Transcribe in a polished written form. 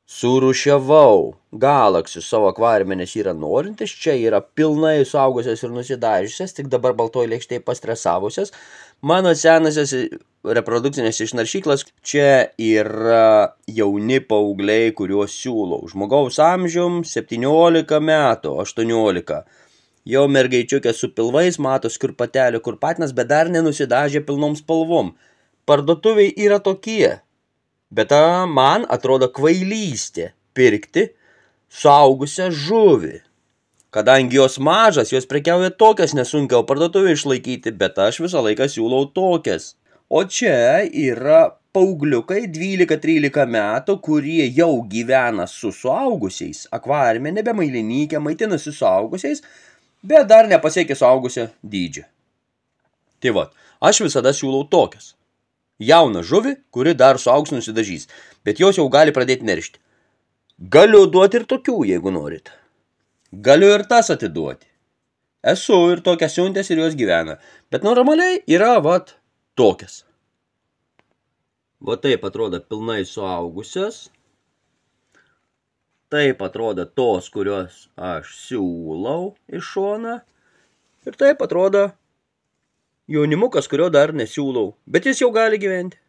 Surūšiavau galaksius savo akvariume, nes yra norintis, čia yra pilnai suaugusios ir nusidažiusios, tik dabar baltoj lėkštėje pastresavusios. Mano senasios reprodukcinės išnaršyklas, čia yra jauni paaugliai, kuriuos siūlau. Žmogaus amžium 17 metų, 18. Jau mergaičiukė su pilvais, matos kur patelė, kur patinas, bet dar nenusidažė pilnom spalvom. Parduotuviai yra tokie. Bet man atrodo kvailystė pirkti suaugusią žuvį. Kadangi jos mažas, jos prekiauja tokias nesunkiau parduotuvę išlaikyti, bet aš visą laiką siūlau tokias. O čia yra paaugliukai 12-13 metų, kurie jau gyvena su suaugusiais. Akvariume nebemailinykė, maitinasi suaugusiais, bet dar nepasiekė suaugusio dydžio. Tai va, aš visada siūlau tokias. Jauną žuvį, kuri dar suaugs nusidažys, bet jos jau gali pradėti neršti. Galiu duoti ir tokių, jeigu norit. Galiu ir tas atiduoti. Esu ir tokias siuntęs ir jos gyvena, bet normaliai yra, vat, tokias. Va taip atrodo pilnai suaugusios. Taip atrodo tos, kurios aš siūlau iš šoną. Ir taip atrodo jaunimukas, kurio dar nesiūlau, bet jis jau gali gyventi.